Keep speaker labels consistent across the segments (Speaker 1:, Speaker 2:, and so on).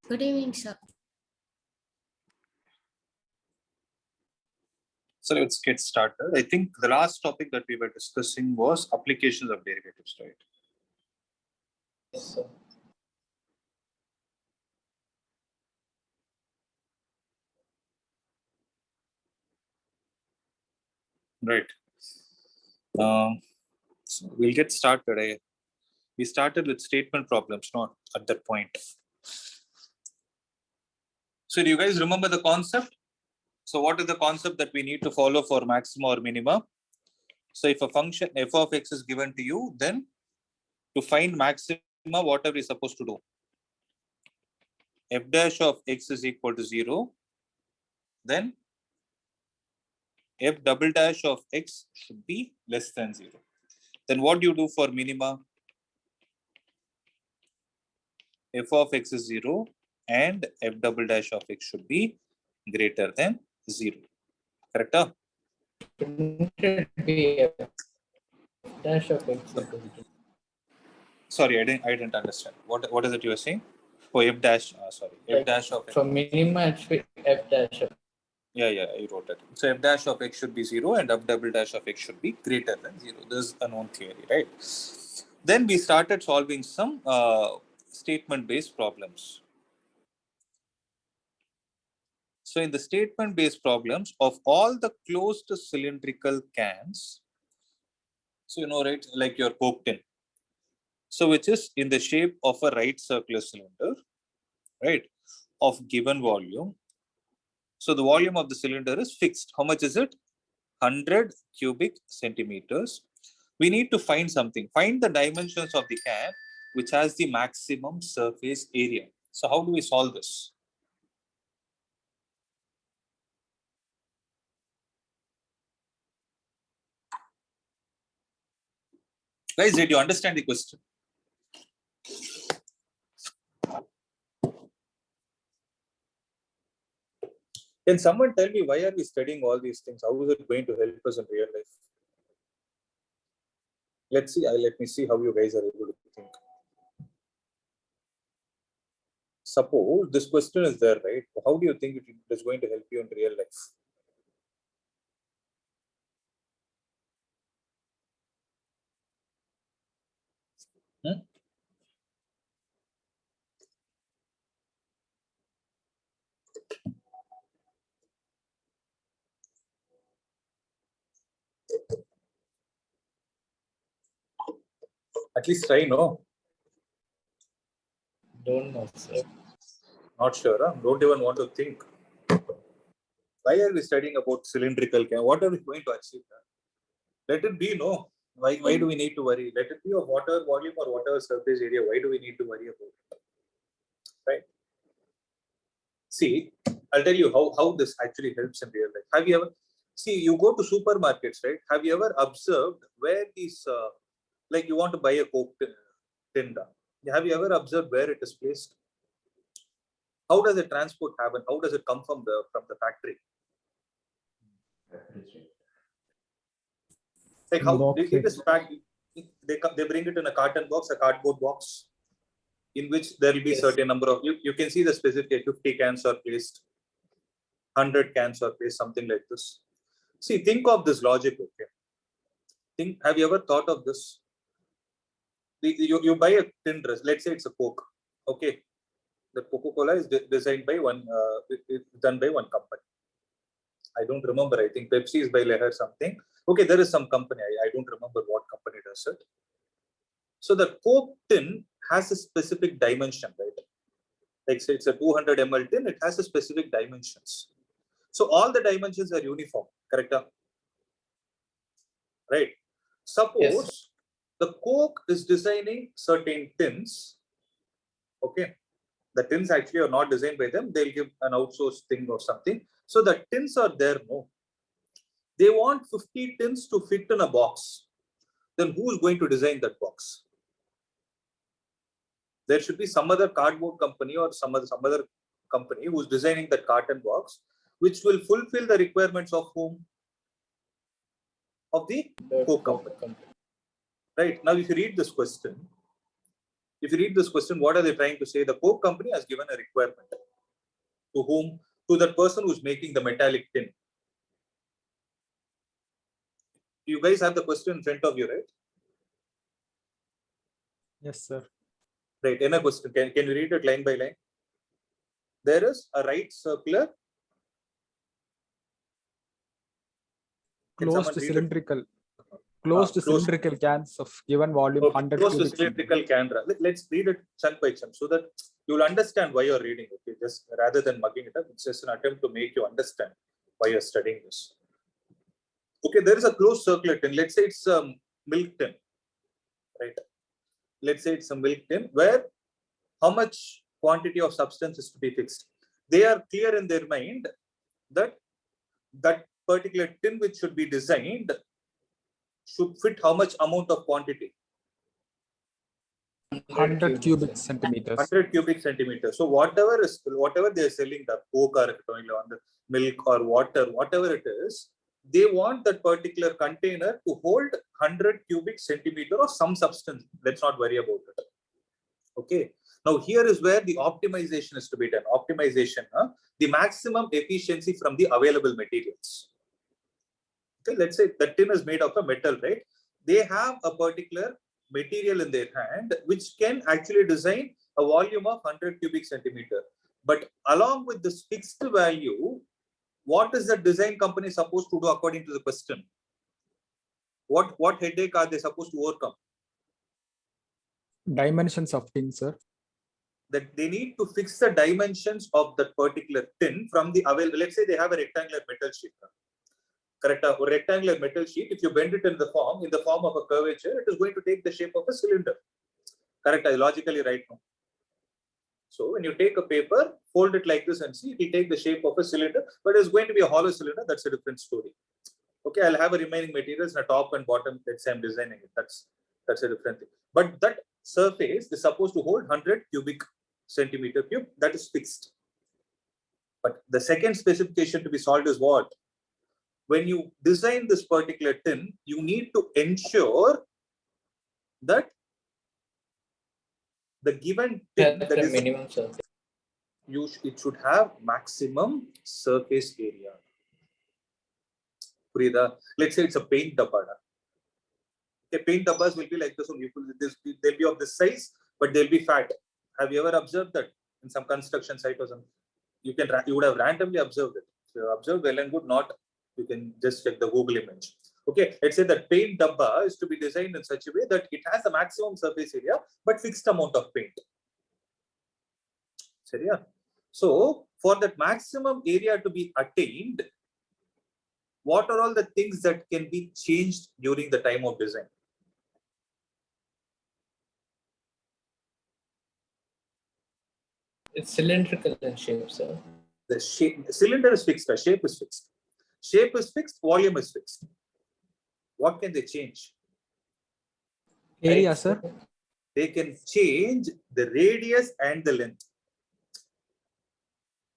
Speaker 1: Good evening, sir.
Speaker 2: So let's get started. I think the last topic that we were discussing was applications of derivatives, right?
Speaker 3: Yes, sir.
Speaker 2: Right. So we'll get started. We started with statement problems, not at that point. So do you guys remember the concept? So what is the concept that we need to follow for maxima or minima? So if a function f of x is given to you, then to find maxima, what are we supposed to do? F dash of x is equal to 0. Then f double dash of x should be less than 0. Then what do you do for minima? F of x is 0 and f double dash of x should be greater than 0. Correct?
Speaker 3: Shouldn't it be f dash of x equal to?
Speaker 2: Sorry, I didn't understand. What is it you are saying? Oh, f dash. Sorry, f
Speaker 3: Like,
Speaker 2: dash of x.
Speaker 3: for minima, it should be f dash of.
Speaker 2: Yeah, I wrote it. So f dash of x should be 0 and f double dash of x should be greater than 0. This is a known theory, right? Then we started solving some statement-based problems. So in the statement-based problems, of all the closed cylindrical cans, so you know, right, like your Coke tin, so which is in the shape of a right circular cylinder, right, of given volume. So the volume of the cylinder is fixed. How much is it? 100 cubic centimeters. We need to find something. Find the dimensions of the can which has the maximum surface area. So how do we solve this? Guys, did you understand the question? Can someone tell me why are we studying all these things? How is it going to help us in real life? Let's see. Let me see how you guys are able to think. Suppose this question is there, right? How do you think it is going to help you in real life? Hmm? At least try, no?
Speaker 3: Don't know, sir.
Speaker 2: Not sure, huh? Don't even want to think. Why are we studying about cylindrical can? What are we going to achieve? Let it be, no? Why do we need to worry? Let it be of water volume or water surface area. Why do we need to worry about it? Right? See, I'll tell you how this actually helps in real life. Have you ever, see, you go to supermarkets, right? Have you ever observed where these, like you want to buy a Coke tin, have you ever observed where it is placed? How does the transport happen? How does it come from the factory? Like how it is packed? They bring it in a carton box, a cardboard box, in which there will be certain number of you can see the specific 50 cans are placed, 100 cans are placed, something like this. See, think of this logic. Okay, have you ever thought of this? You buy a tin dress. Let's say it's a Coke. Okay, the Coca-Cola is designed by done by one company. I don't remember. I think Pepsi is by Leher something. Okay, there is some company. I don't remember what company does it. So the Coke tin has a specific dimension, right? Like say it's a 200 ml tin, it has a specific dimensions. So all the dimensions are uniform, correct? Right? Suppose the Coke is designing certain tins. Okay, the tins actually are not designed by them. They'll give an outsourced thing or something. So the tins are there, no. They want 50 tins to fit in a box. Then who's going to design that box? There should be some other cardboard company or some other company who's designing that carton box, which will fulfill the requirements of whom? Of the Coke company. Right. Now, if you read this question, If you read this question, what are they trying to say? The Coke company has given a requirement. To whom? To that person who's making the metallic tin. You guys have the question in front of you, right?
Speaker 1: Yes, sir.
Speaker 2: Right. In a question, can you read it line by line? There is a right circular. Can
Speaker 1: Closed
Speaker 2: someone read it?
Speaker 1: cylindrical. Closed cylindrical cans of given volume,
Speaker 2: Okay,
Speaker 1: 100
Speaker 2: close to
Speaker 1: cubic
Speaker 2: cylindrical
Speaker 1: centimeters.
Speaker 2: can. Let's read it chunk by chunk so that you will understand why you're reading. Okay, just rather than mugging it up, it's just an attempt to make you understand why you're studying this. Okay, there is a closed circular tin. Let's say it's a milk tin, right? Let's say it's a milk tin where how much quantity of substance is to be fixed. They are clear in their mind that that particular tin which should be designed should fit how much amount of quantity?
Speaker 1: 100 cubic centimeters.
Speaker 2: 100 cubic centimeters. So whatever they are selling, the Coke or the milk or water, whatever it is, they want that particular container to hold 100 cubic centimeter of some substance. Let's not worry about it. Okay. Now here is where the optimization is to be done. Optimization, the maximum efficiency from the available materials. Okay, let's say the tin is made of a metal, right? They have a particular material in their hand which can actually design a volume of 100 cubic centimeter. But along with this fixed value, what is the design company supposed to do according to the question? What headache are they supposed to overcome?
Speaker 1: Dimensions of tin, sir.
Speaker 2: That they need to fix the dimensions of that particular tin from the available. Let's say they have a rectangular metal sheet. Correct? A rectangular metal sheet, if you bend it in the form of a curvature, it is going to take the shape of a cylinder. Correct? I logically right now. So when you take a paper, fold it like this and see, it will take the shape of a cylinder, but it's going to be a hollow cylinder. That's a different story. Okay, I'll have a remaining materials in the top and bottom. Let's say I'm designing it. That's a different thing. But that surface is supposed to hold 100 cubic centimeter cube. That is fixed. But the second specification to be solved is what? When you design this particular tin, you need to ensure that the given tin that is
Speaker 3: minimum surface.
Speaker 2: it should have maximum surface area. Let's say it's a paint dabba. Okay, paint dabbas will be like this. They'll be of this size, but they'll be fat. Have you ever observed that in some construction site or something? You would have randomly observed it. If you observe, well and good. Not, you can just check the Google image. Okay, let's say that paint dabba is to be designed in such a way that it has a maximum surface area, but fixed amount of paint. So for that maximum area to be attained, what are all the things that can be changed during the time of design?
Speaker 3: It's cylindrical in shape, sir.
Speaker 2: The cylinder is fixed, the shape is fixed. Shape is fixed, volume is fixed. What can they change?
Speaker 1: Area,
Speaker 3: Right,
Speaker 1: sir.
Speaker 2: They can change the radius and the length.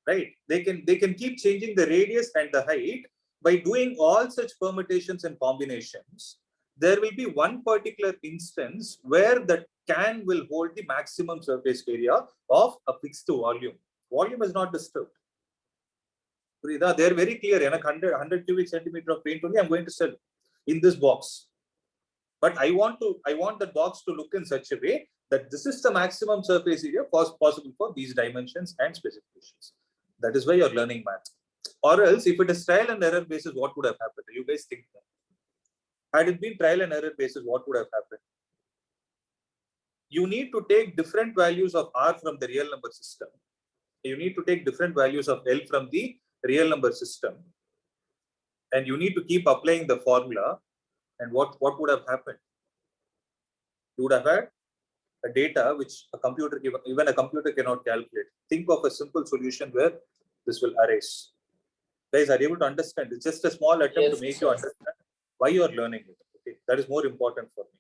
Speaker 2: Right? They can keep changing the radius and the height by doing all such permutations and combinations. There will be one particular instance where the can will hold the maximum surface area of a fixed volume. Volume is not disturbed. They're very clear. 100 cubic centimeter of paint only I'm going to sell in this box. But I want the box to look in such a way that this is the maximum surface area possible for these dimensions and specifications. That is why you're learning math. Or else, if it is trial and error basis, what would have happened? You guys think that? Had it been trial and error basis, what would have happened? You need to take different values of R from the real number system. You need to take different values of L from the real number system. And you need to keep applying the formula. And what would have happened? You would have had a data which even a computer cannot calculate. Think of a simple solution where this will arise. Guys, are you able to understand? It's just a small attempt to make you understand why you are learning it. Okay, that is more important for me.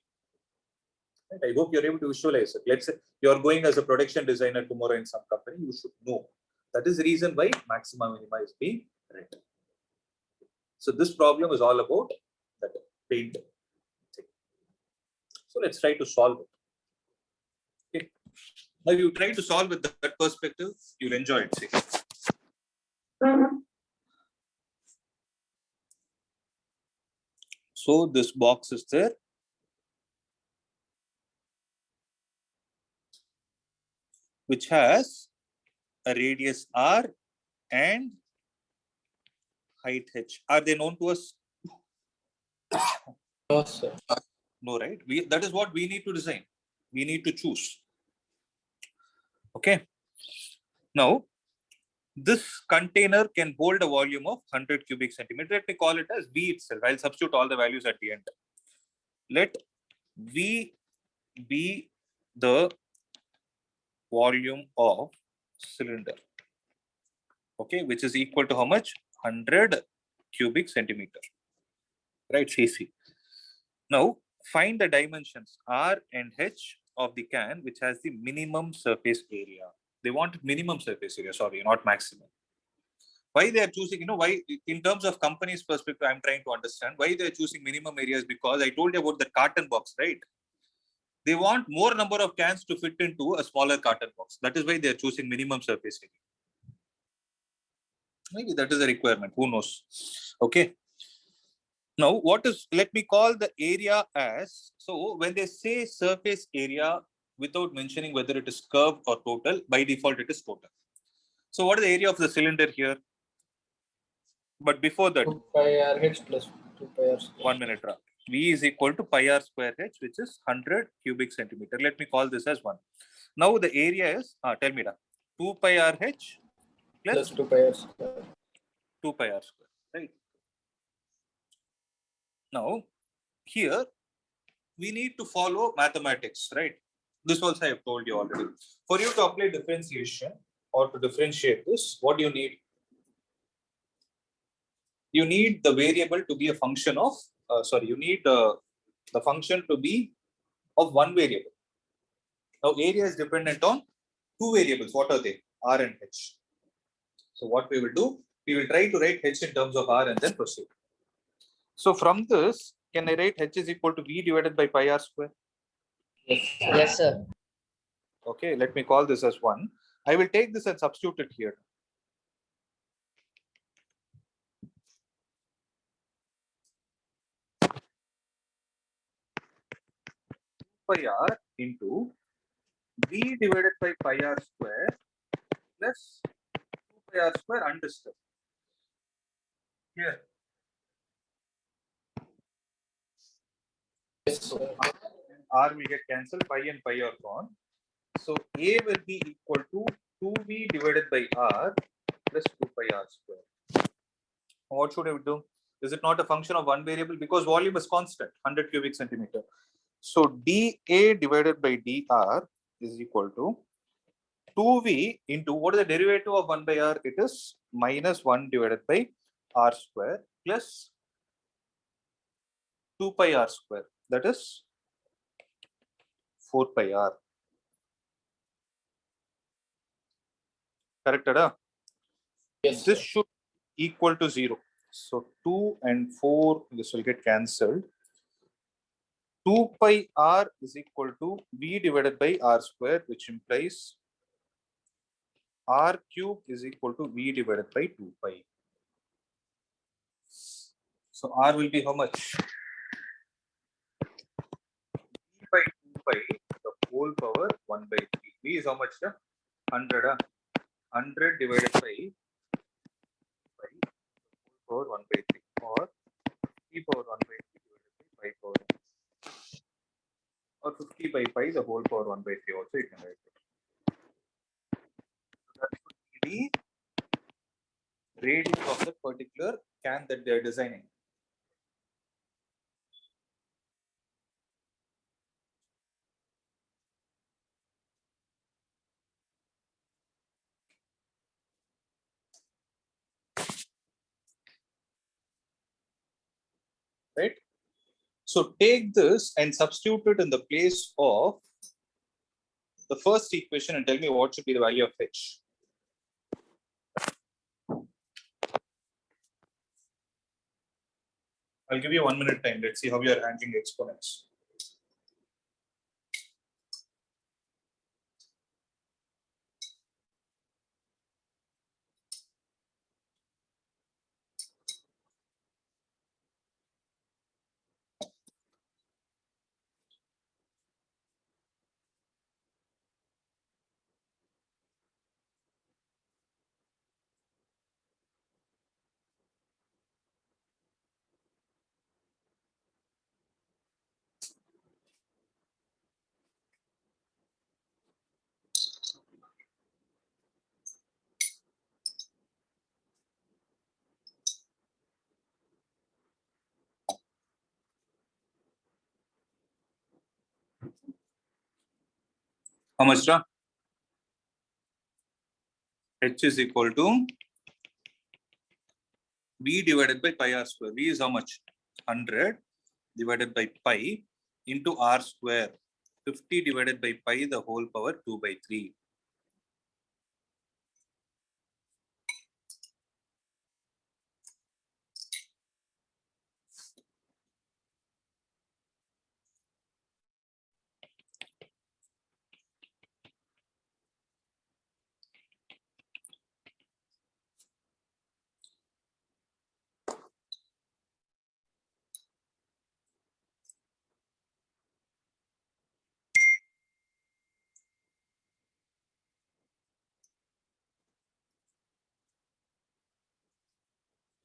Speaker 2: Right? I hope you're able to visualize it. Let's say you're going as a production designer tomorrow in some company. You should know that is the reason why maxima minima is being written. So this problem is all about that paint thing. So let's try to solve it. Okay. Now you try to solve with that perspective, you'll enjoy it. See. So this box is there. Which has a radius r and height h. Are they known to us?
Speaker 3: No, sir.
Speaker 2: No, right? That is what we need to design. We need to choose. Okay. Now, this container can hold a volume of 100 cubic centimeter. Let me call it as V itself. I'll substitute all the values at the end. Let V be the volume of cylinder. Okay, which is equal to how much? 100 cubic centimeter. Right, CC. Now, find the dimensions R and H of the can, which has the minimum surface area. They want minimum surface area, sorry, not maximum. Why they are choosing, why in terms of company's perspective, I'm trying to understand why they're choosing minimum areas, because I told you about the carton box, right? They want more number of cans to fit into a smaller carton box. That is why they're choosing minimum surface area. Maybe that is a requirement, who knows? Okay. Now, let me call the area as, so when they say surface area without mentioning whether it is curved or total, by default it is total. So what is the area of the cylinder here? But before that,
Speaker 3: 2 pi r h plus 2 pi r square.
Speaker 2: 1 minute. V is equal to pi r square h, which is 100 cubic centimeter. Let me call this as 1. Now the area is, tell me that, 2 pi r h plus
Speaker 3: 2 pi r square.
Speaker 2: 2 pi r square, right? Now, here we need to follow mathematics, right? This also I have told you already. For you to apply differentiation or to differentiate this, what do you need? You need the variable to be a function of, you need the function to be of one variable. Now, area is dependent on two variables. What are they? R and H. So what we will do, we will try to write H in terms of R and then proceed. So from this, can I write H is equal to V divided by pi R square?
Speaker 4: Yes, sir.
Speaker 2: Okay, let me call this as 1. I will take this and substitute it here. Pi R into V divided by pi R square plus 2 pi R square undisturbed. Here.
Speaker 3: Yes, sir.
Speaker 2: R will get cancelled, pi and pi are gone. So A will be equal to 2V divided by R plus 2 pi R square. What should I do? Is it not a function of one variable? Because volume is constant, 100 cubic centimeter. So dA divided by dR is equal to 2V into, what is the derivative of 1 by R? It is minus 1 divided by R square plus 2 pi R square. That is 4 pi R. Corrected?
Speaker 3: Yes,
Speaker 2: this
Speaker 3: sir.
Speaker 2: should equal to 0. So 2 and 4, this will get cancelled. 2 pi R is equal to V divided by R square, which implies R cube is equal to V divided by 2 pi. So R will be how much? V by 2 pi, the whole power 1 by 3. V is how much? 100. 100 divided by power 1 by 3, or e power 1 by 3 divided by pi power, or 50 by pi, the whole power 1 by 3 also you can write it. So that should be the radius of the particular can that they are designing. Right? So take this and substitute it in the place of the first equation and tell me what should be the value of H. I'll give you 1 minute time. Let's see how you are handling exponents. How much? H is equal to V divided by pi r square. V is how much? 100 divided by pi into r square. 50 divided by pi the whole power 2 by 3.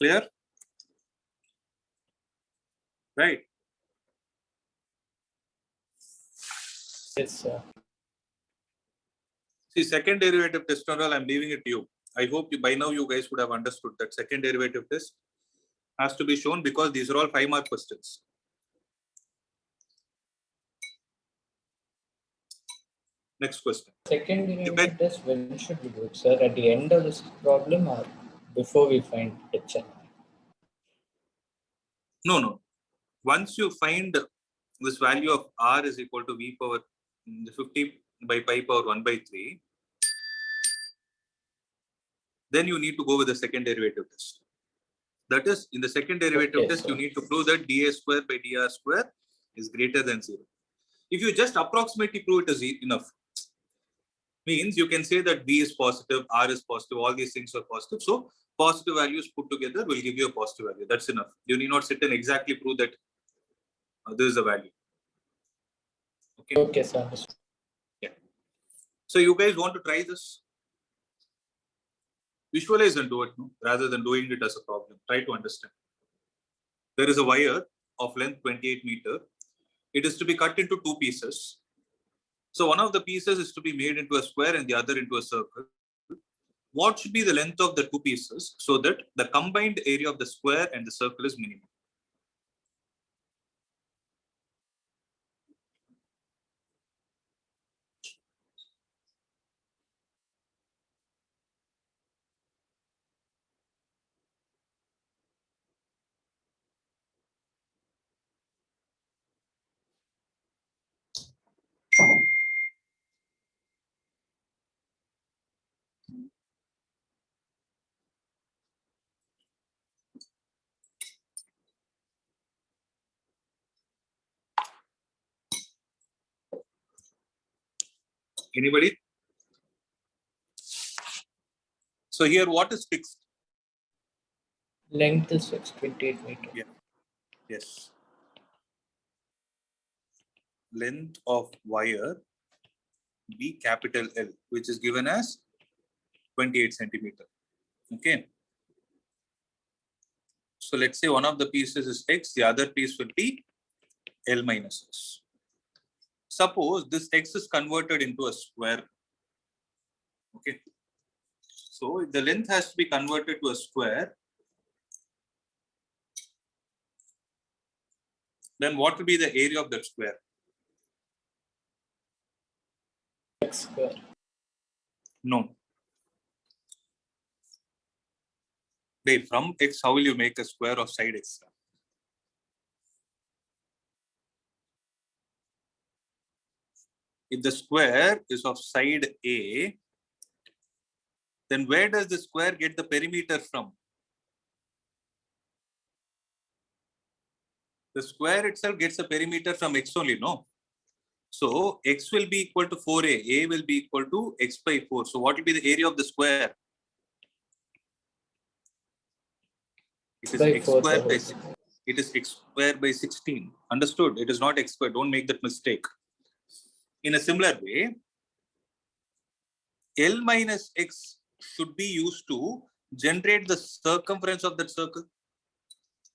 Speaker 2: Clear? Right.
Speaker 3: Yes, sir.
Speaker 2: See, second derivative test and all, I'm leaving it to you. I hope you, by now you guys would have understood that second derivative test has to be shown because these are all 5-mark questions. Next question.
Speaker 3: Second derivative test, when should we do it, sir? At the end of this problem or before we find XII?
Speaker 2: No. Once you find this value of r is equal to v power 50 by pi power 1 by 3, then you need to go with the second derivative test. That is, in the second derivative test, you need to prove that dA square by dr square is greater than 0. If you just approximately prove it as enough, means you can say that b is positive, r is positive, all these things are positive. So positive values put together will give you a positive value. That's enough. You need not sit and exactly prove that this is the value.
Speaker 3: Okay, sir.
Speaker 2: Yeah. So you guys want to try this? Visualize and do it, no? Rather than doing it as a problem. Try to understand. There is a wire of length 28 meter. It is to be cut into 2 pieces. So one of the pieces is to be made into a square and the other into a circle. What should be the length of the 2 pieces so that the combined area of the square and the circle is minimum? Anybody? So here what is fixed?
Speaker 3: Length is 28 meters.
Speaker 2: Yeah. Yes. Length of wire B capital L, which is given as 28 centimeter. Okay. So let's say one of the pieces is X, the other piece will be L minus X. Suppose this X is converted into a square. Okay. So the length has to be converted to a square. Then what will be the area of that square?
Speaker 3: X square.
Speaker 2: No. Dave, from X, how will you make a square of side X? If the square is of side A, then where does the square get the perimeter from? The square itself gets a perimeter from X only, no? So X will be equal to 4A, A will be equal to X by 4. So what will be the area of the square? It is X square by 6. It is X square by 16. Understood? It is not X square. Don't make that mistake. In a similar way, L minus X should be used to generate the circumference of that circle.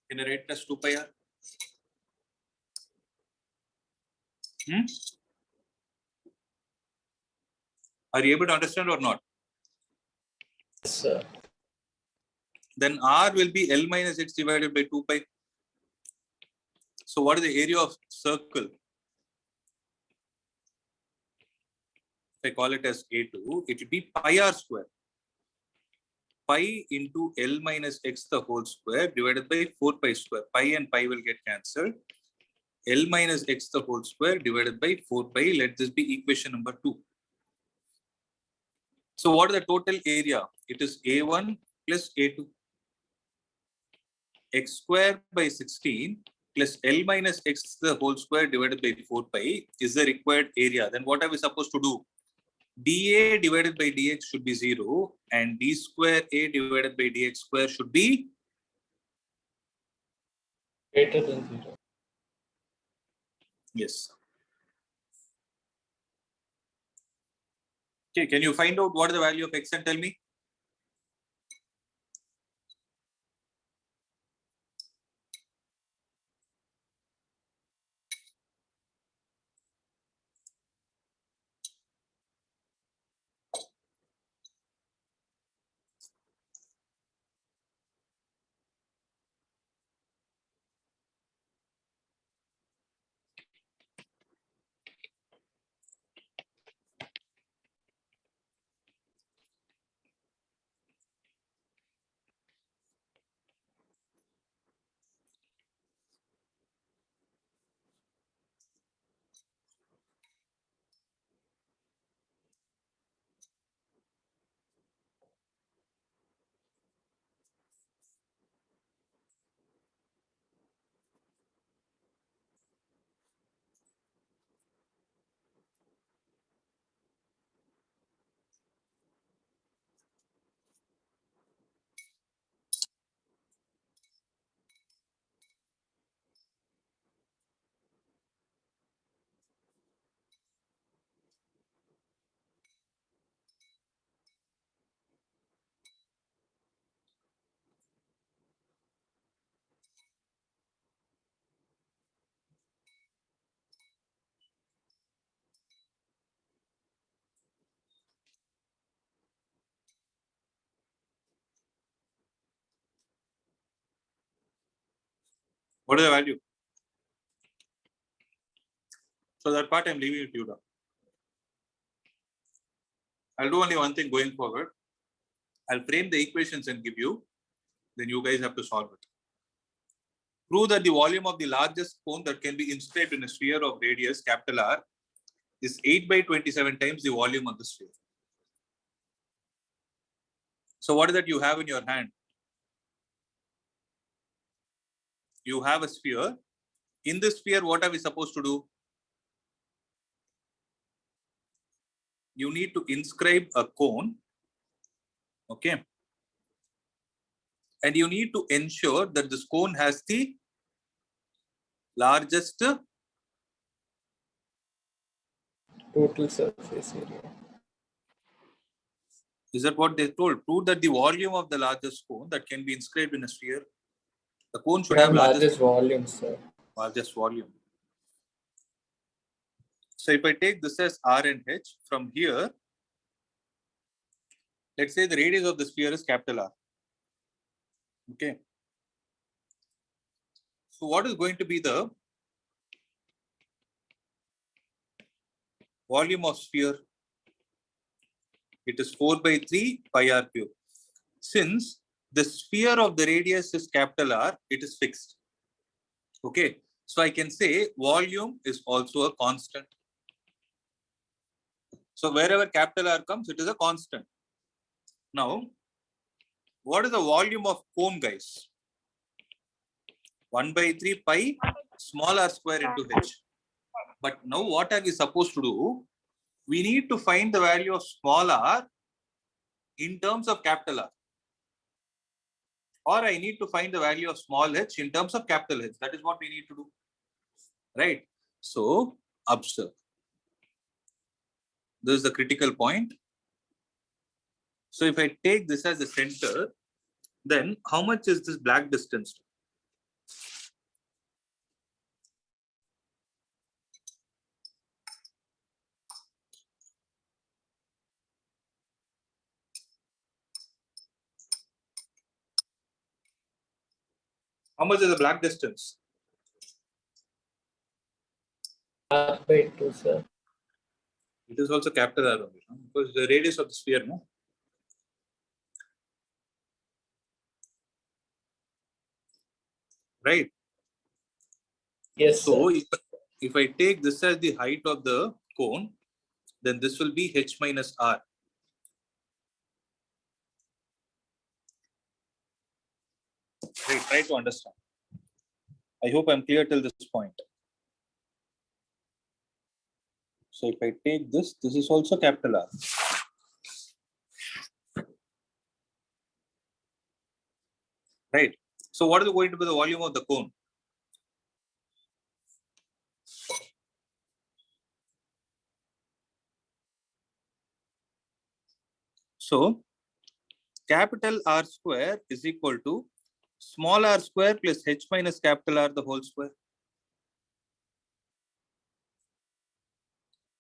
Speaker 2: Can I write as 2 pi r? Are you able to understand or not?
Speaker 3: Yes, sir.
Speaker 2: Then R will be L minus X divided by 2 pi. So what is the area of circle? I call it as A2, it will be pi r square. Pi into L minus x the whole square divided by 4 pi square. Pi and pi will get cancelled. L minus x the whole square divided by 4 pi. Let this be equation number 2. So what is the total area? It is A1 plus A2. X square by 16 plus L minus x the whole square divided by 4 pi is the required area. Then what are we supposed to do? dA divided by dx should be 0 and d square a divided by dx square should be
Speaker 3: Greater than 0.
Speaker 2: yes. Okay, can you find out what is the value of x and tell me? What is the value? So that part I'm leaving it to you now. I'll do only one thing going forward. I'll frame the equations and give you. Then you guys have to solve it. Prove that the volume of the largest cone that can be inscribed in a sphere of radius capital R is 8 by 27 times the volume of the sphere. So what is that you have in your hand? You have a sphere. In this sphere, what are we supposed to do? You need to inscribe a cone. Okay. And you need to ensure that this cone has the largest
Speaker 3: Total surface area.
Speaker 2: Is that what they told? Prove that the volume of the largest cone that can be inscribed in a sphere. The cone should have
Speaker 3: largest volume, sir.
Speaker 2: Largest volume. So if I take this as R and H from here, let's say the radius of the sphere is capital R. Okay. So what is going to be the volume of sphere? It is 4 by 3 pi r cube. Since the sphere of the radius is capital R, it is fixed. Okay. So I can say volume is also a constant. So wherever capital R comes, it is a constant. Now, what is the volume of cone, guys? 1 by 3 pi small r square into h. But now what are we supposed to do? We need to find the value of small r in terms of capital R. Or I need to find the value of small h in terms of capital H. That is what we need to do. Right? So, observe. This is the critical point. So if I take this as the center, then how much is this black distance? How much is the black distance?
Speaker 3: R by 2, sir.
Speaker 2: It is also capital R only, no? Because the radius of the sphere, no? Right.
Speaker 3: Yes,
Speaker 2: So
Speaker 3: sir.
Speaker 2: if I take this as the height of the cone, then this will be h minus r. Right, try to understand. I hope I'm clear till this point. So if I take this, this is also capital R. Right. So what is going to be the volume of the cone? So capital R square is equal to small r square plus h minus capital R the whole square.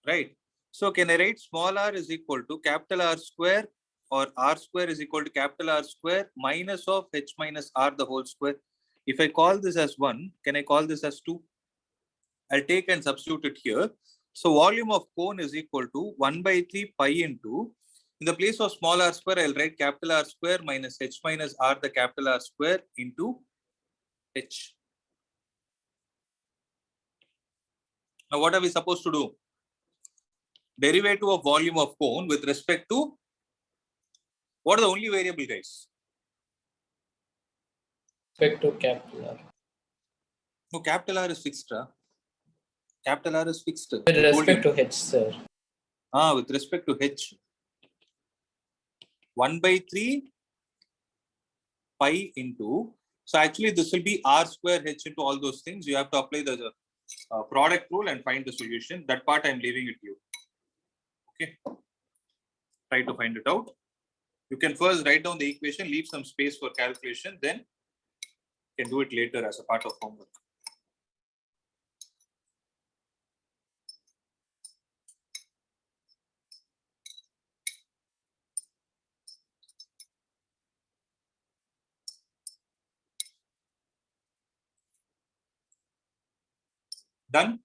Speaker 2: Right. So can I write small r is equal to capital R square, or r square is equal to capital R square minus of h minus r the whole square? If I call this as 1, can I call this as 2? I'll take and substitute it here. So volume of cone is equal to 1 by 3 pi into, in the place of small r square, I'll write capital R square minus h minus r the capital R square into h. Now what are we supposed to do? Derivative of volume of cone with respect to, what are the only variable, guys?
Speaker 3: Respect to capital R.
Speaker 2: No, capital R is fixed. Capital R is fixed.
Speaker 3: With respect to H, sir.
Speaker 2: With respect to h. 1 by 3 pi into, so actually this will be r square h into all those things. You have to apply the product rule and find the solution. That part I'm leaving it to you. Okay. Try to find it out. You can first write down the equation, leave some space for calculation, then you can do it later as a part of homework. Done?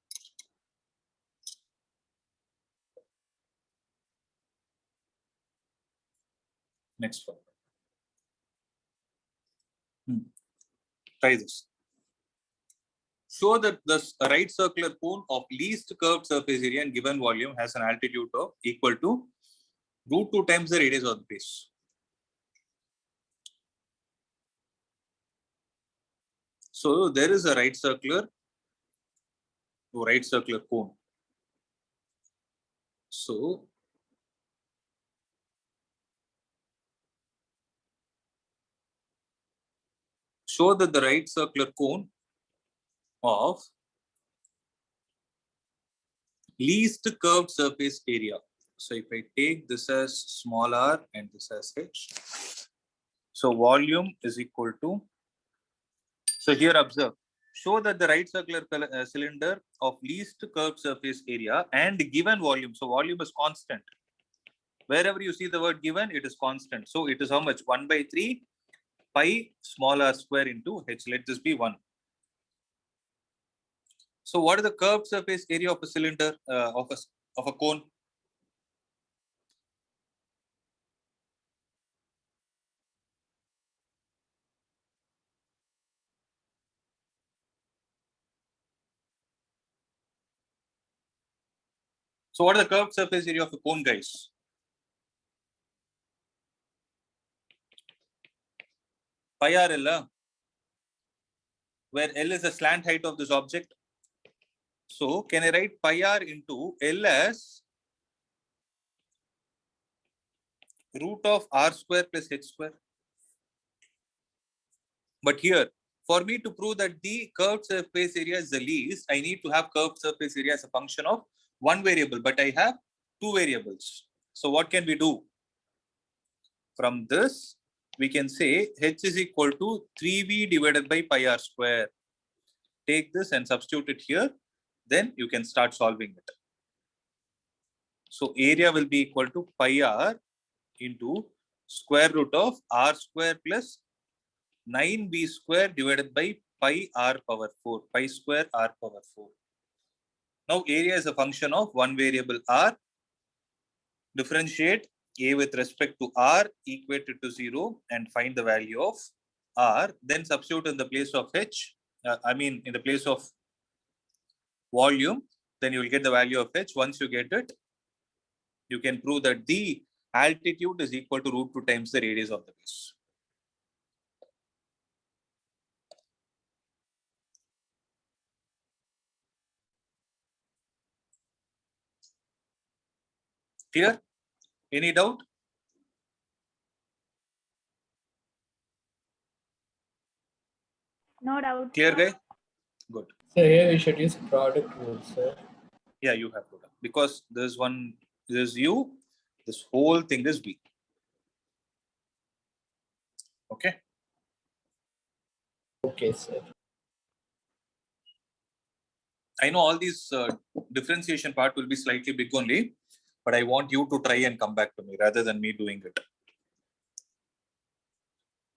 Speaker 2: Next one. Try this. Show that the right circular cone of least curved surface area and given volume has an altitude of equal to √2 times the radius of the base. So there is a right circular cone. So show that the right circular cone of least curved surface area. So if I take this as small r and this as h, so volume is equal to, so here observe, show that the right circular cylinder of least curved surface area and given volume, so volume is constant. Wherever you see the word given, it is constant. So it is how much? 1 by 3 pi small r square into h. Let this be 1. So what is the curved surface area of a cylinder, of a cone? So what is the curved surface area of a cone, guys? Pi r L, where L is the slant height of this object. So can I write pi r into L as root of r square plus h square? But here, for me to prove that the curved surface area is the least, I need to have curved surface area as a function of one variable, but I have two variables. So what can we do? From this, we can say h is equal to 3v divided by pi r square. Take this and substitute it here, then you can start solving it. So area will be equal to pi r into square root of r square plus 9b square divided by pi r power 4, pi square r power 4. Now area is a function of one variable r differentiate a with respect to r, equate it to 0 and find the value of r, then substitute in the place of h, in the place of volume, then you will get the value of h. Once you get it, you can prove that the altitude is equal to root 2 times the radius of the base. Clear? Any doubt?
Speaker 5: No doubt.
Speaker 2: Clear, guy? Good.
Speaker 3: So here we should use product rule, sir.
Speaker 2: Yeah, you have to, because there's one, there's u, this whole thing is v. Okay.
Speaker 3: Okay, sir.
Speaker 2: I know all these differentiation part will be slightly big only, but I want you to try and come back to me rather than me doing it.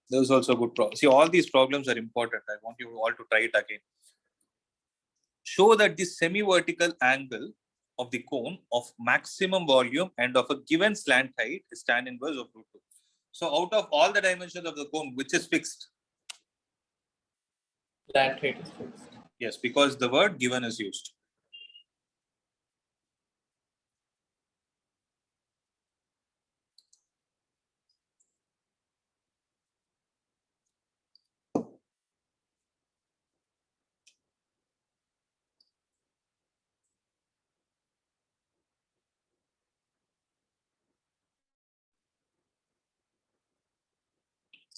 Speaker 2: There's also good problem. See, all these problems are important. I want you all to try it again. Show that the semi-vertical angle of the cone of maximum volume and of a given slant height is tan inverse of root 2. So out of all the dimensions of the cone, which is fixed?
Speaker 3: Slant height is fixed.
Speaker 2: Yes, because the word given is used.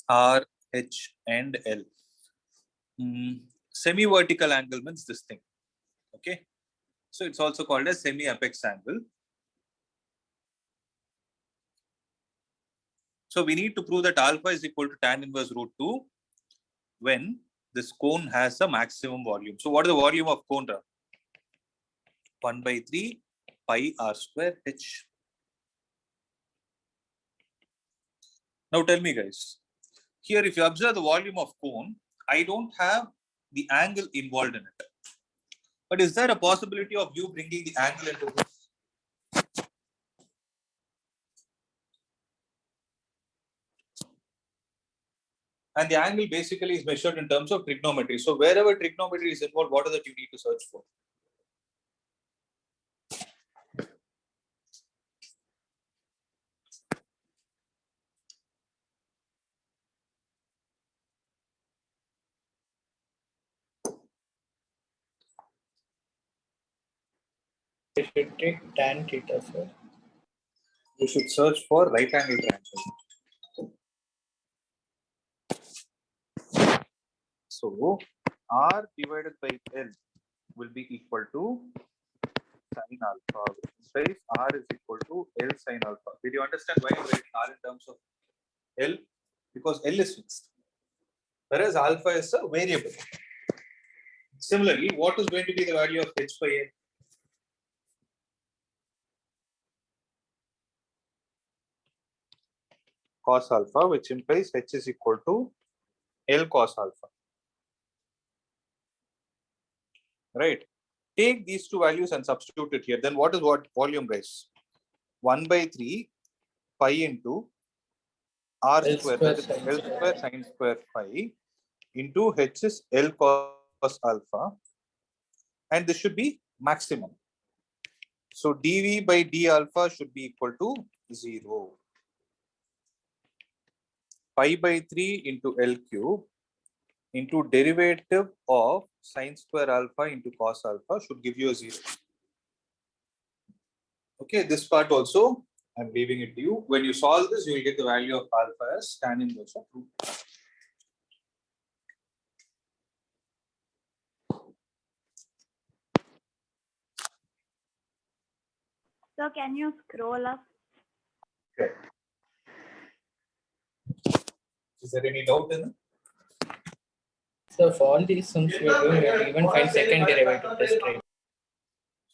Speaker 2: R, H, and L. Semi-vertical angle means this thing. Okay. So it's also called as semi-apex angle. So we need to prove that alpha is equal to tan inverse root 2 when this cone has a maximum volume. So what is the volume of cone? 1 by 3 pi r square h. Now tell me, guys. Here, if you observe the volume of cone, I don't have the angle involved in it. But is there a possibility of you bringing the angle into this? And the angle basically is measured in terms of trigonometry. So wherever trigonometry is involved, what is that you need to search for?
Speaker 3: We should take tan theta, sir.
Speaker 2: You should search for right angle triangle. So R divided by L will be equal to sin alpha, which implies R is equal to L sin alpha. Did you understand why I'm writing R in terms of L? Because L is fixed, whereas alpha is a variable. Similarly, what is going to be the value of H by L? Cos alpha, which implies H is equal to L cos alpha. Right. Take these two values and substitute it here. Then what is what volume, guys? 1 by 3 pi into r square, that is L square sin square phi into H is L cos alpha. And this should be maximum. So dV by d alpha should be equal to 0. Pi by 3 into L cube into derivative of sin square alpha into cos alpha should give you a 0. Okay, this part also I'm leaving it to you. When you solve this, you will get the value of alpha as tan inverse of root.
Speaker 5: So can you scroll up?
Speaker 2: Okay. Is there any doubt in it?
Speaker 3: So for all these sums we are doing, we have to even find second derivative test, right?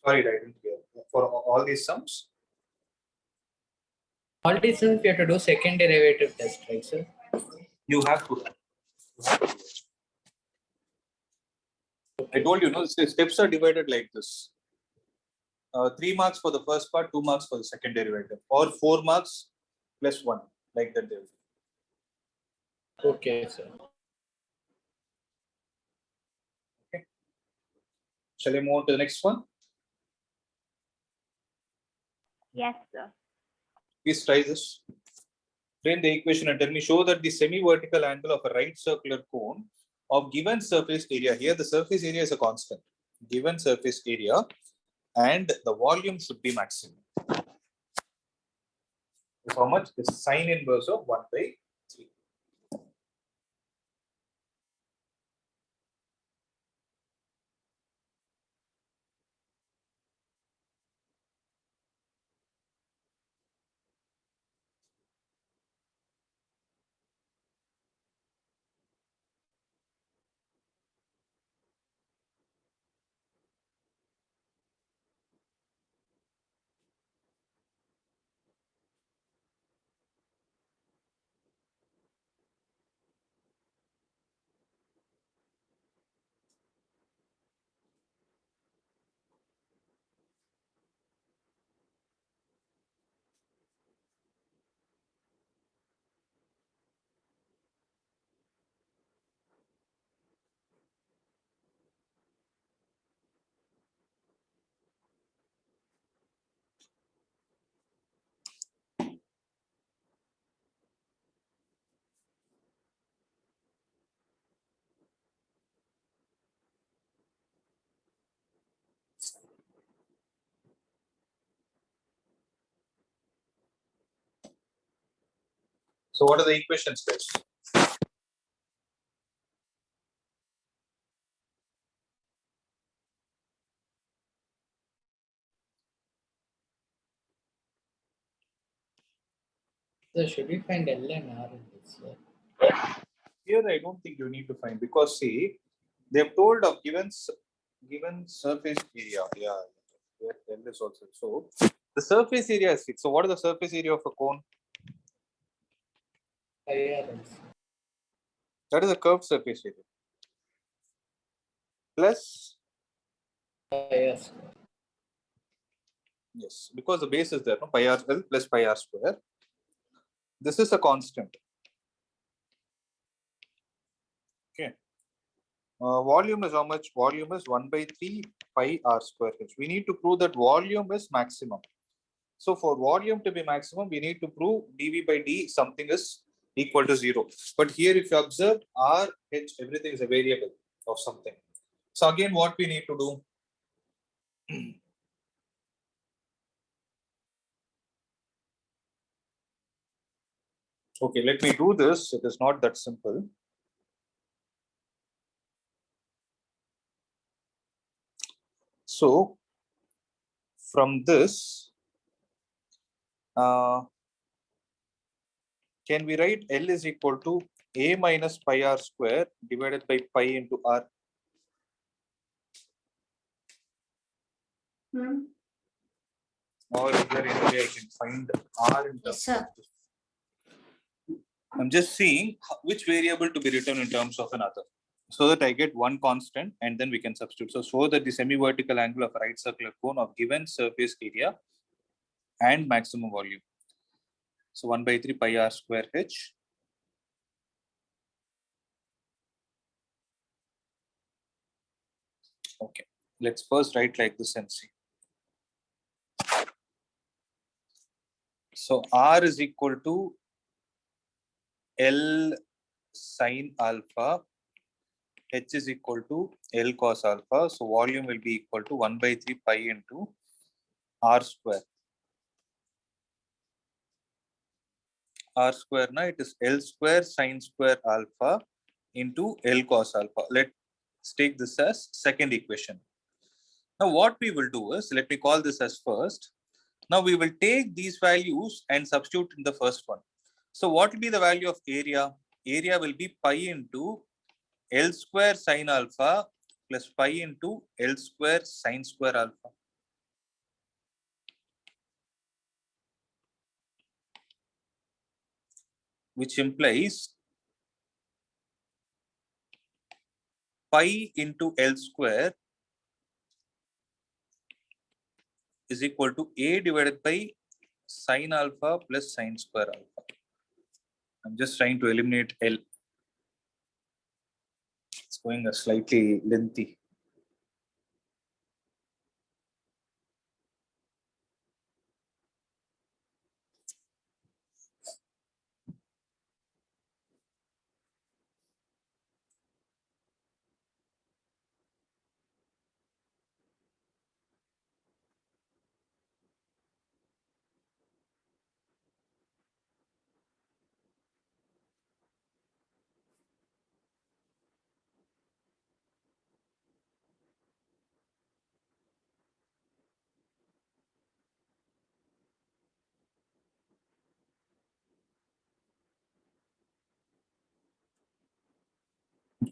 Speaker 2: Sorry, I didn't hear. For all these sums?
Speaker 3: All these sums we have to do second derivative test, right, sir?
Speaker 2: You have to. I told you, no, steps are divided like this. 3 marks for the first part, 2 marks for the second derivative, or 4 marks plus 1, like that.
Speaker 3: Okay, sir.
Speaker 2: Okay. Shall I move on to the next one?
Speaker 5: Yes, sir.
Speaker 2: Please try this. Frame the equation and tell me, show that the semi-vertical angle of a right circular cone of given surface area. Here the surface area is a constant. Given surface area and the volume should be maximum. So how much is sine inverse of 1/3? So what are the equations, guys?
Speaker 3: So should we find L and R in this? Sir?
Speaker 2: Here I don't think you need to find, because see, they've told of given surface area. Yeah, L is also. So the surface area is fixed. So what is the surface area of a cone?
Speaker 3: IRLs.
Speaker 2: That is a curved surface area. Plus,
Speaker 3: Yes.
Speaker 2: yes, because the base is there, no? Pi r L plus pi r square. This is a constant. Okay. Volume is how much? Volume is 1/3 pi r square h. We need to prove that volume is maximum. So for volume to be maximum, we need to prove dV by d something is equal to 0. But here, if you observe r, h, everything is a variable of something. So again, what we need to do? Okay, let me do this. It is not that simple. So from this, can we write L is equal to a minus pi r square divided by pi into r? Or is there any way I can find r in terms?
Speaker 4: Yes, sir.
Speaker 2: I'm just seeing which variable to be written in terms of another, so that I get one constant and then we can substitute. So show that the semi-vertical angle of a right circular cone of given surface area and maximum volume. So 1/3 pi r square h. Okay, let's first write like this and see. So r is equal to L sine alpha, h is equal to L cos alpha. So volume will be equal to 1/3 pi into r square. R square, now it is L square sine square alpha into L cos alpha. Let's take this as second equation. Now what we will do is, let me call this as first. Now we will take these values and substitute in the first one. So what will be the value of area? Area will be pi into L square sine alpha plus pi into L square sine square alpha. Which implies pi into L square is equal to a divided by sine alpha plus sine square alpha. I'm just trying to eliminate L. It's going a slightly lengthy.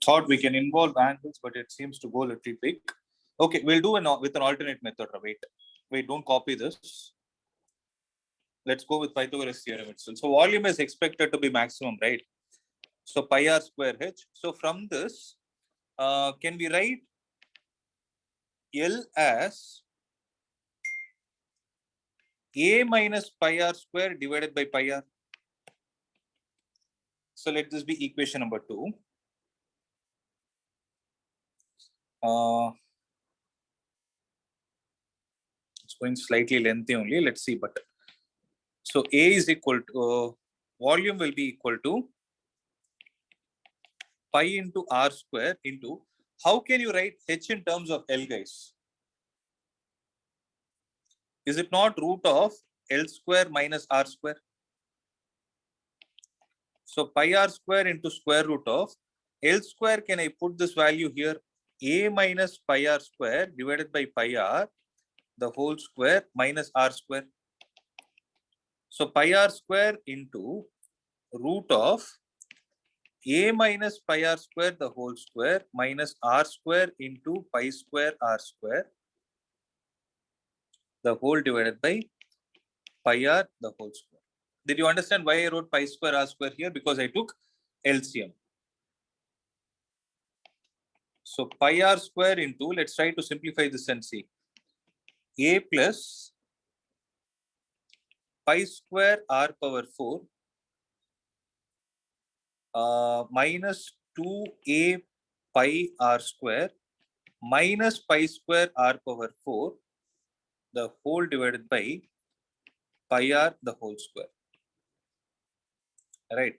Speaker 2: Thought we can involve angles, but it seems to go a little big. Okay, we'll do with an alternate method. Wait, don't copy this. Let's go with Pythagoras theorem itself. So volume is expected to be maximum, right? So pi r square h. So from this, can we write L as a minus pi r square divided by pi r? So let this be equation number 2. It's going slightly lengthy only. Let's see, but so a is equal to volume will be equal to pi into r square into, how can you write h in terms of L, guys? Is it not root of L square minus r square? So pi r square into square root of L square, can I put this value here? A minus pi r square divided by pi r, the whole square minus r square. So pi r square into root of a minus pi r square the whole square minus r square into pi square r square the whole divided by pi r the whole square. Did you understand why I wrote pi square r square here? Because I took LCM. So pi r square into, let's try to simplify this and see, a plus pi square r power 4 minus 2a pi r square minus pi square r power 4 the whole divided by pi r the whole square. Right.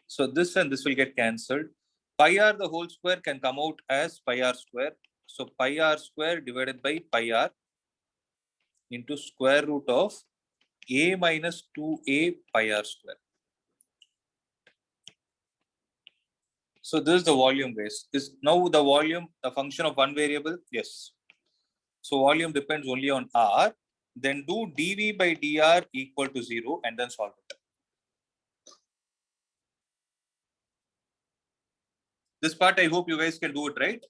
Speaker 2: So this and this will get cancelled. Pi r the whole square can come out as pi r square. So pi r square divided by pi r into square root of a minus 2a pi r square. So this is the volume, guys. Is now the volume a function of one variable? Yes. So volume depends only on r. Then do dv by dr equal to 0 and then solve it. This part I hope you guys can do it, right?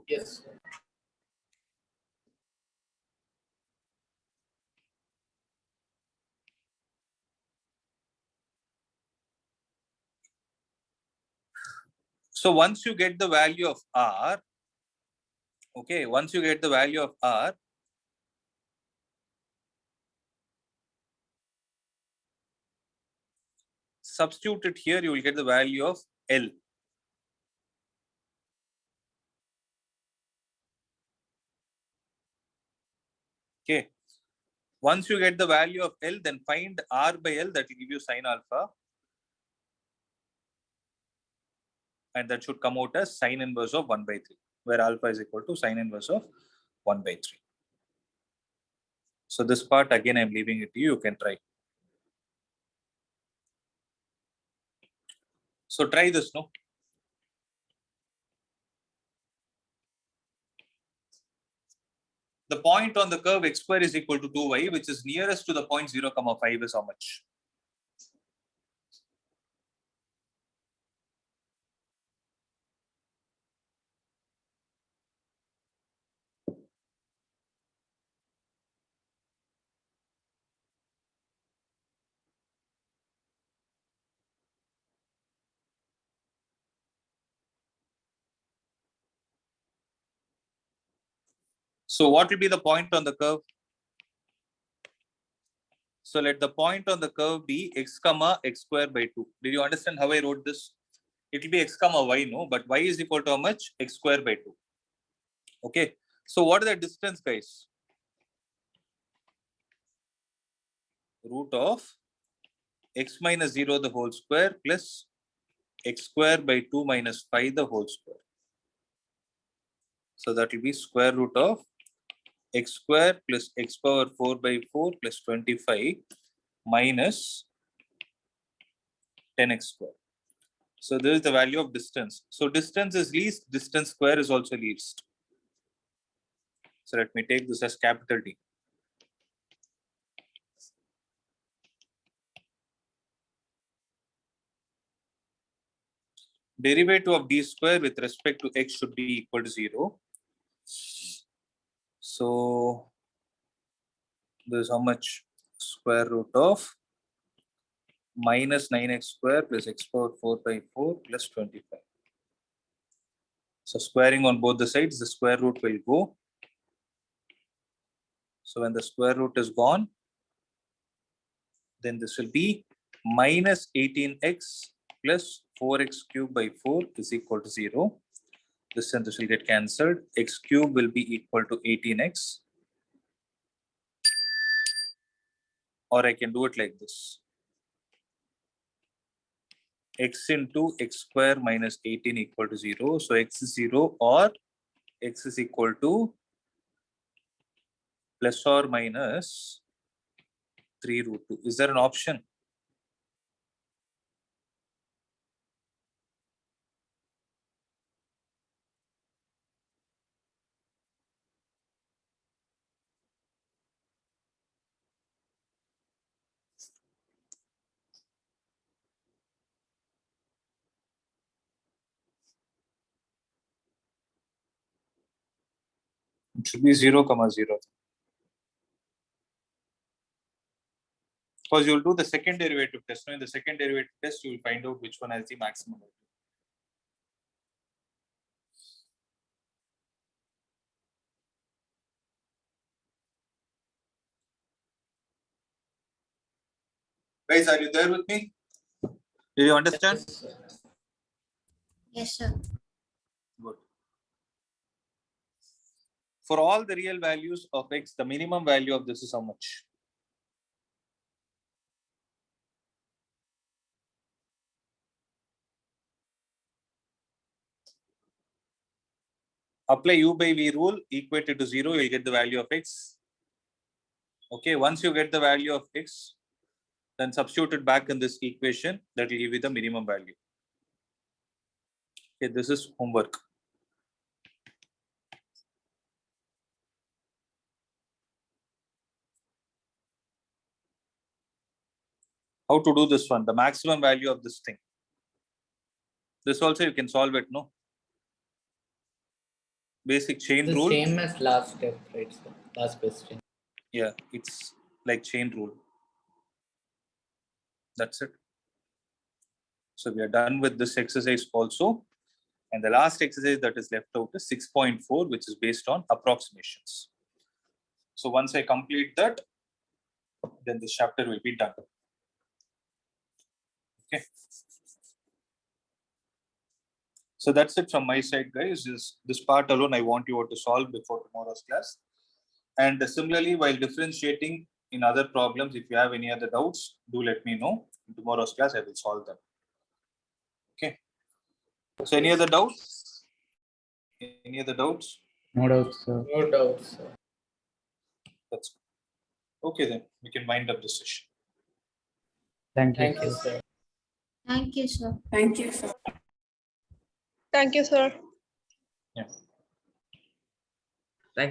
Speaker 3: Yes.
Speaker 2: So once you get the value of r, okay, once you get the value of r, substitute it here, you will get the value of L. Okay. Once you get the value of L, then find R by L, that will give you sine alpha. And that should come out as sine inverse of 1 by 3, where alpha is equal to sine inverse of 1 by 3. So this part, again, I'm leaving it to you. You can try. So try this, no? The point on the curve x square is equal to 2y, which is nearest to the point 0, 5 is how much? So what will be the point on the curve? So let the point on the curve be x comma x square by 2. Did you understand how I wrote this? It will be x comma y, no, but y is equal to how much? X square by 2. Okay. So what is the distance, guys? Root of x minus 0 the whole square plus x square by 2 minus 5 the whole square. So that will be square root of x square plus x power 4 by 4 plus 25 minus 10x square. So this is the value of distance. So distance is least, distance square is also least. So let me take this as capital D. Derivative of d square with respect to x should be equal to 0. So this is how much? Square root of minus 9x square plus x power 4 by 4 plus 25. So squaring on both the sides, the square root will go. So when the square root is gone, then this will be minus 18x plus 4x cubed by 4 is equal to 0. This and this will get cancelled. X cubed will be equal to 18x. Or I can do it like this. X into x square minus 18 equal to 0. So x is 0 or x is equal to plus or minus 3 root 2. Is there an option? It should be 0, 0. Because you'll do the second derivative test. Now in the second derivative test, you will find out which one has the maximum value. Guys, are you there with me? Did you understand?
Speaker 6: Yes, sir.
Speaker 2: Good. For all the real values of x, the minimum value of this is how much? Apply u by v rule, equate it to 0, you'll get the value of x. Okay, once you get the value of x, then substitute it back in this equation, that will give you the minimum value. Okay, this is homework. How to do this one? The maximum value of this thing. This also you can solve it, no? Basic chain
Speaker 3: The
Speaker 2: rule.
Speaker 3: same as last step, right, sir? Last question.
Speaker 2: Yeah, it's like chain rule. That's it. So we are done with this exercise also. And the last exercise that is left out is 6.4, which is based on approximations. So once I complete that, then this chapter will be done. Okay. So that's it from my side, guys. This part alone I want you all to solve before tomorrow's class. And similarly, while differentiating in other problems, if you have any other doubts, do let me know. In tomorrow's class, I will solve them. Okay. So any other doubts? Any other doubts?
Speaker 1: No doubts, sir.
Speaker 3: No doubts, sir.
Speaker 2: That's good. Okay, then we can wind up the session.
Speaker 1: Thank you.
Speaker 3: Thank you, sir.
Speaker 6: Thank you, sir.
Speaker 7: Thank you, sir.
Speaker 8: Thank you, sir.
Speaker 2: Yeah.